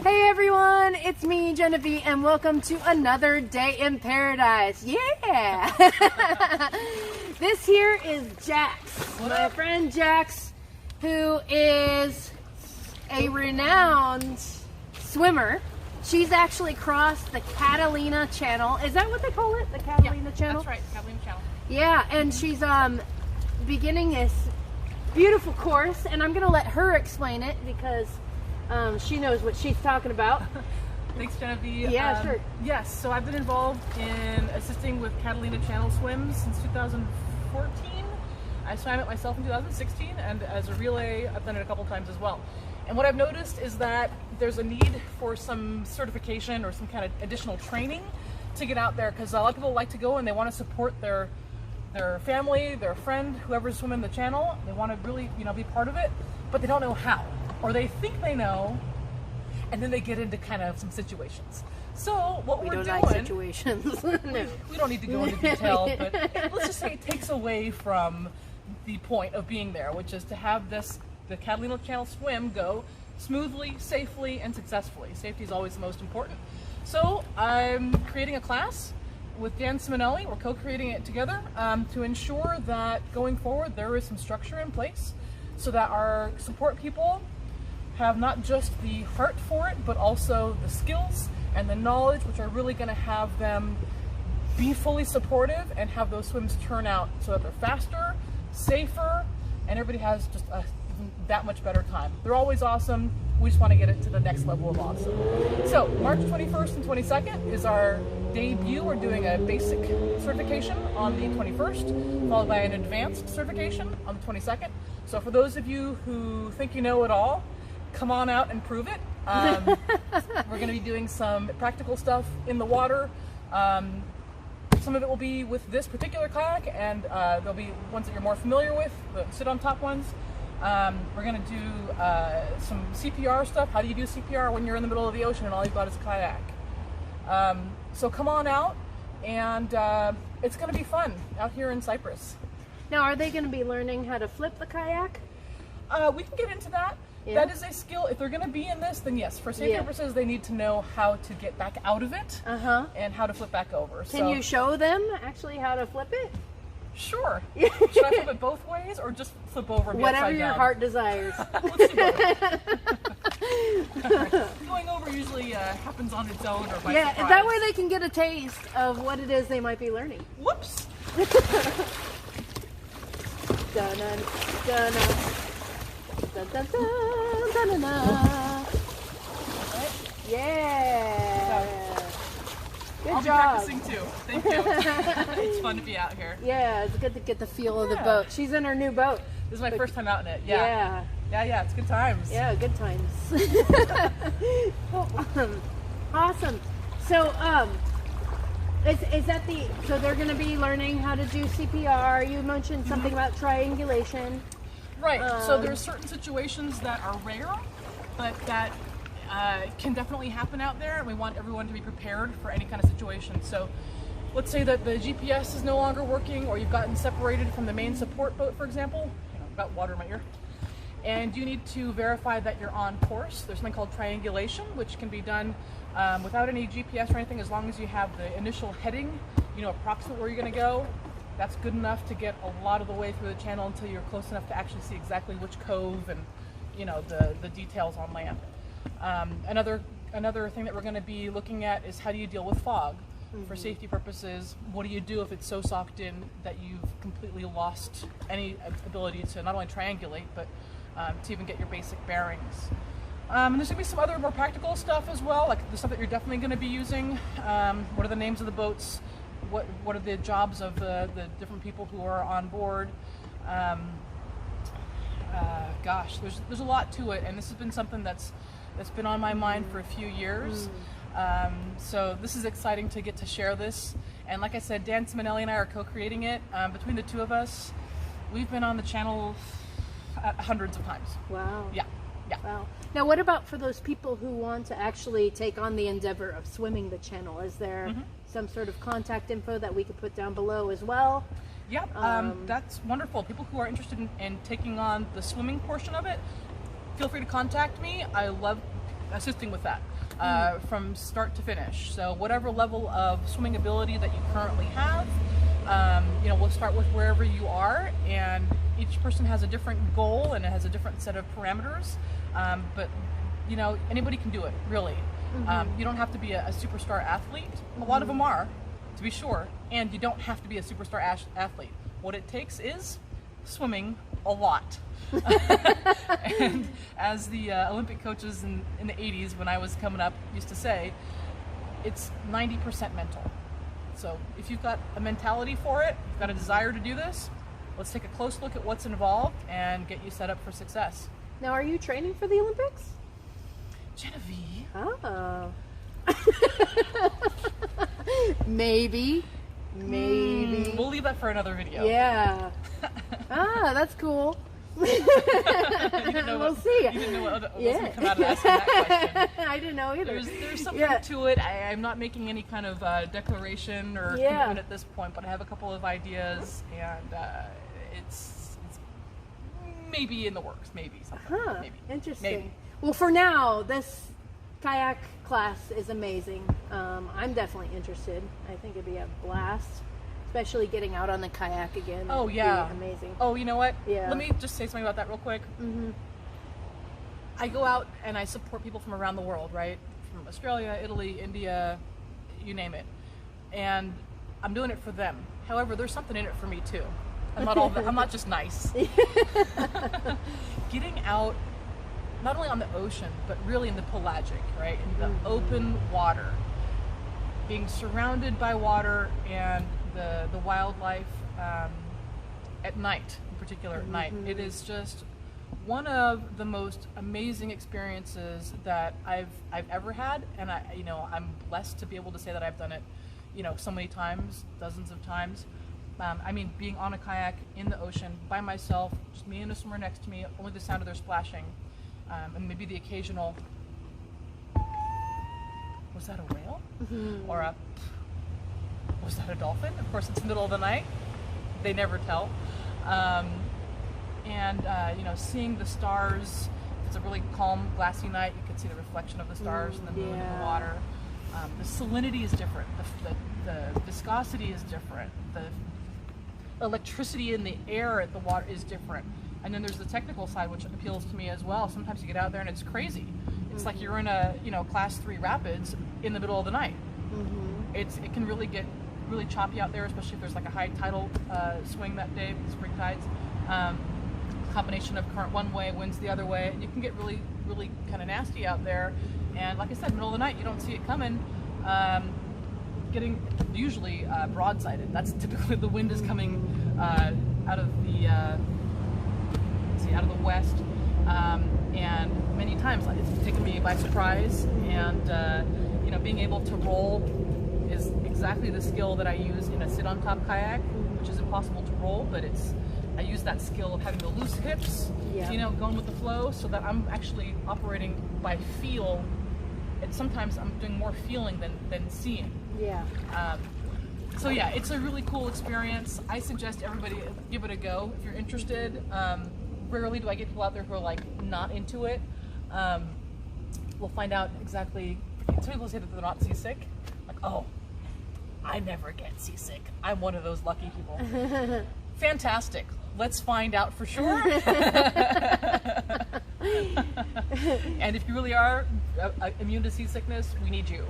Hey everyone, it's me, Jhenna-Vie, and welcome to another day in paradise. Yeah! This here is Jax, my friend Jax, who is a renowned swimmer. She's actually crossed the Catalina channel. Is that what they call it? The Catalina channel? That's right, Catalina channel. Yeah, and she's beginning this beautiful course, and I'm going to let her explain it because she knows what she's talking about. Thanks, Jhenna-Vie. Yeah, sure. Yes, so I've been involved in assisting with Catalina channel swims since 2014. I swam it myself in 2016, and as a relay, I've done it a couple times as well. And what I've noticed is that there's a need for some certification or some kind of additional training to get out there, because a lot of people like to go and they want to support their family, their friend, whoever's swimming the channel. They want to really, be part of it, but they don't know how. Or they think they know, and then they get into kind of some situations. So what we're doing, like situations. No. we don't need to go into detail, but let's just say it takes away from the point of being there, which is to have the Catalina channel swim go smoothly, safely, and successfully. Safety is always the most important. So I'm creating a class with Dan Simonelli. We're co-creating it together to ensure that going forward there is some structure in place so that our support people have not just the heart for it, but also the skills and the knowledge, which are really going to have them be fully supportive and have those swims turn out so that they're faster, safer, and everybody has just that much better time. They're always awesome. We just want to get it to the next level of awesome. So March 21st and 22nd is our debut. We're doing a basic certification on the 21st, followed by an advanced certification on the 22nd. So for those of you who think you know it all, come on out and prove it. We're going to be doing some practical stuff in the water. Some of it will be with this particular kayak, and there'll be ones that you're more familiar with, the sit-on-top ones. We're going to do some CPR stuff. How do you do CPR when you're in the middle of the ocean and all you've got is a kayak? So come on out, and it's going to be fun out here in Cyprus. Now, are they going to be learning how to flip the kayak? We can get into that. Yeah. That is a skill. If they're going to be in this, then yes, for safety purposes, they need to know how to get back out of it and how to flip back over. Can you show them actually how to flip it? Sure. Should I flip it both ways or just flip over and be whatever upside your down? heart desires. Let's do both. Going over usually happens on its own or by surprise. That way they can get a taste of what it is they might be learning. Whoops. Dun-dun, dun-dun. Dun, dun, dun, dun, dun, dun. Right. Yeah. Good I'll job. be practicing too. Thank you. It's fun to be out here. Yeah, it's good to get the feel of the boat. She's in her new boat. This is my first time out in it. Yeah. Yeah, it's good times. Yeah, good times. Awesome. So, is that so they're going to be learning how to do CPR. You mentioned something about triangulation. Right. So there's certain situations that are rare, but that can definitely happen out there, and we want everyone to be prepared for any kind of situation. So let's say that the GPS is no longer working, or you've gotten separated from the main support boat, for example. I've got water in my ear. And you need to verify that you're on course. There's something called triangulation, which can be done without any GPS or anything, as long as you have the initial heading, approximately where you're going to go. That's good enough to get a lot of the way through the channel until you're close enough to actually see exactly which cove and the details on land. Another thing that we're going to be looking at is how do you deal with fog for safety purposes. What do you do if it's so socked in that you've completely lost any ability to not only triangulate but to even get your basic bearings. And there's going to be some other more practical stuff as well, like the stuff that you're definitely going to be using. What are the names of the boats? What are the jobs of the different people who are on board? Gosh, there's a lot to it, and this has been something that's been on my mind for a few years. So this is exciting to get to share this. And like I said, Dan Simonelli and I are co-creating it. Between the two of us, we've been on the channel hundreds of times. Wow. Yeah. Wow. Now, what about for those people who want to actually take on the endeavor of swimming the channel? Is there some sort of contact info that we could put down below as well? Yeah, that's wonderful. People who are interested in taking on the swimming portion of it, feel free to contact me. I love assisting with that from start to finish. So whatever level of swimming ability that you currently have, you know, we'll start with wherever you are, and each person has a different goal and it has a different set of parameters. But you know, anybody can do it, really. You don't have to be a superstar athlete. A lot of them are, to be sure, and you don't have to be a superstar athlete. What it takes is swimming a lot. And as the Olympic coaches in the 80s, when I was coming up, used to say, it's 90% mental. So if you've got a mentality for it, you've got a desire to do this, let's take a close look at what's involved and get you set up for success. Now, are you training for the Olympics? Jhenna-Vie. Oh. Maybe. We'll leave that for another video. Yeah. That's cool. We'll see. You didn't know what was going to come out of asking that question. I didn't know either. There's something to it. I'm not making any kind of declaration or commitment at this point, but I have a couple of ideas, and it's maybe in the works. Maybe something. Maybe. Interesting. Maybe. Well, for now, this kayak class is amazing. I'm definitely interested. I think it'd be a blast, especially getting out on the kayak again. Oh, yeah. It'd be amazing. Oh, you know what? Yeah. Let me just say something about that real quick. I go out and I support people from around the world, right? From Australia, Italy, India, you name it. And I'm doing it for them. However, there's something in it for me too. I'm not just nice. Getting out, not only on the ocean, but really in the pelagic, right? In the open water. Being surrounded by water and the wildlife at night, in particular at night. It is just one of the most amazing experiences that I've ever had, and I'm blessed to be able to say that I've done it, so many times, dozens of times. I mean, being on a kayak in the ocean by myself, just me and a swimmer next to me, only the sound of their splashing, and maybe the occasional, was that a whale? Or was that a dolphin? Of course, it's the middle of the night. They never tell. Seeing the stars. If it's a really calm, glassy night, you can see the reflection of the stars and the moon in the water. The salinity is different. The viscosity is different. The electricity in the air at the water is different. And then there's the technical side, which appeals to me as well. Sometimes you get out there and it's crazy. It's like you're in a class 3 rapids in the middle of the night. It can really get really choppy out there, especially if there's like a high tidal swing that day, spring tides. Combination of current one way, winds the other way, and you can get really, really kind of nasty out there. And like I said, middle of the night, you don't see it coming. Getting usually broadsided. That's typically the wind is coming out of the west, and many times it's taken me by surprise. And being able to roll is exactly the skill that I use in a sit-on-top kayak, which is impossible to roll, but I use that skill of having the loose hips, going with the flow, so that I'm actually operating by feel. And sometimes I'm doing more feeling than seeing. So it's a really cool experience. I suggest everybody give it a go if you're interested. Rarely do I get people out there who are like not into it. We'll find out exactly. Some people say that they're not seasick. Like, oh, I never get seasick. I'm one of those lucky people. Fantastic. Let's find out for sure. And if you really are immune to seasickness, we need you.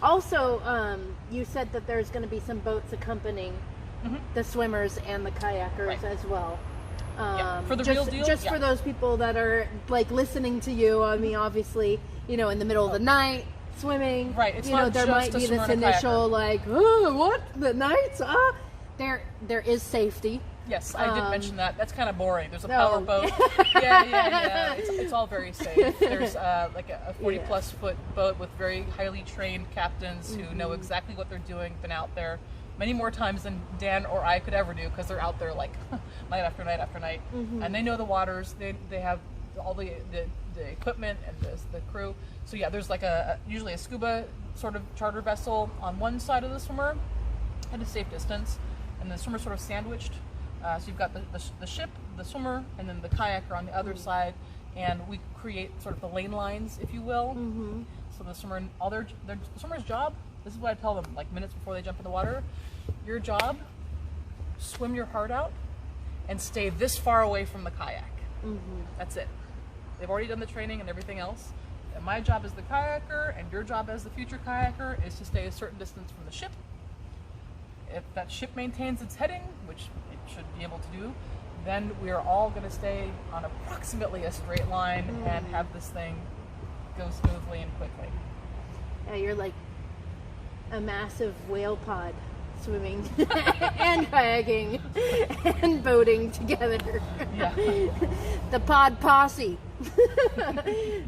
Also, you said that there's going to be some boats accompanying the swimmers and the kayakers as well. For the real deal? Just for those people that are like listening to you. I mean, obviously, in the middle of the night, swimming. Right. It's not there just might be this initial like, oh, what? The nights? There is safety. Yes, I did mention that. That's kind of boring. There's a power boat. Yeah. It's all very safe. There's like a 40-plus foot boat with very highly trained captains who know exactly what they're doing, been out there many more times than Dan or I could ever do, because they're out there like night after night after night. And they know the waters. They have all the equipment and the crew. So there's like usually a scuba sort of charter vessel on one side of the swimmer at a safe distance, and the swimmer sort of sandwiched. So you've got the ship, the swimmer, and then the kayaker on the other side. and we create sort of the lane lines, if you will. So the swimmer, the swimmer's job, this is what I tell them, like minutes before they jump in the water. Your job, swim your heart out and stay this far away from the kayak. That's it. They've already done the training and everything else. And my job as the kayaker and your job as the future kayaker is to stay a certain distance from the ship. If that ship maintains its heading, which it should be able to do, then we are all going to stay on approximately a straight line and have this thing go smoothly and quickly. Yeah, you're like a massive whale pod swimming and kayaking and boating together. Yeah. The pod posse.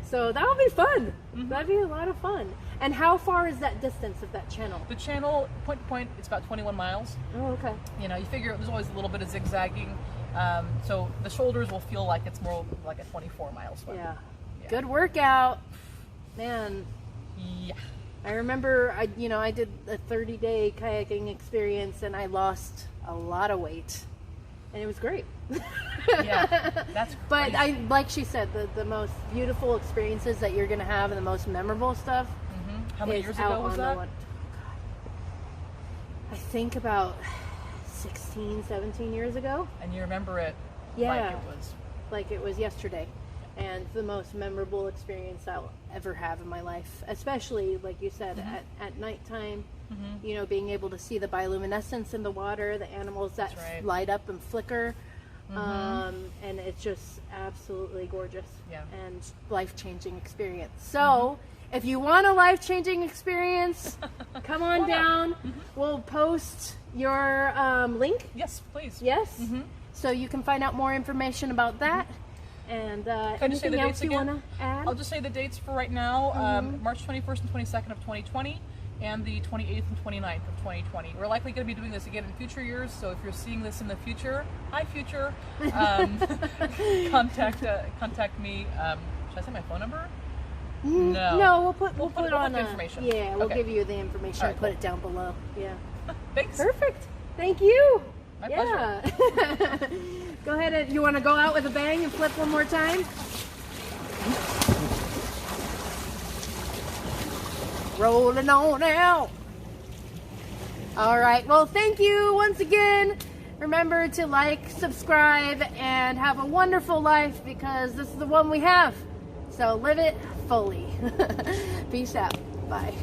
So that'll be fun. That'd be a lot of fun. And how far is that distance of that channel? The channel, point to point, it's about 21 miles. Oh, okay. You know, you figure there's always a little bit of zigzagging. So the shoulders will feel like it's more like a 24-mile swim. Yeah. Good workout. Man. Yeah. I remember I did a 30-day kayaking experience and I lost a lot of weight. And it was great. Yeah, that's But crazy. like she said, the most beautiful experiences that you're going to have and the most memorable stuff How many is years out ago was on that? the water. I think about 16, 17 years ago. And you remember it Yeah. like Like it was yesterday. And the most memorable experience I'll ever have in my life, especially, like you said, at nighttime, you know, being able to see the bioluminescence in the water, the animals that light up and flicker. And it's just absolutely gorgeous and life-changing experience. So if you want a life-changing experience, come on down. We'll post your link. Yes, please. Yes. So you can find out more information about that. And Can I just say the anything dates else you again? want to add? I'll just say the dates for right now, March 21st and 22nd of 2020, and the 28th and 29th of 2020. We're likely going to be doing this again in future years, so if you're seeing this in the future, hi future, contact me. Should I say my phone number? No. No, we'll put the on information. Yeah, we'll Okay. give you the information. All right, Put it down below. Yeah. Thanks. Perfect. Thank you. My pleasure. Go ahead and you want to go out with a bang and flip one more time? Rolling on out. All right. Well, thank you once again. Remember to like, subscribe, and have a wonderful life because this is the one we have. So live it fully. Peace out. Bye.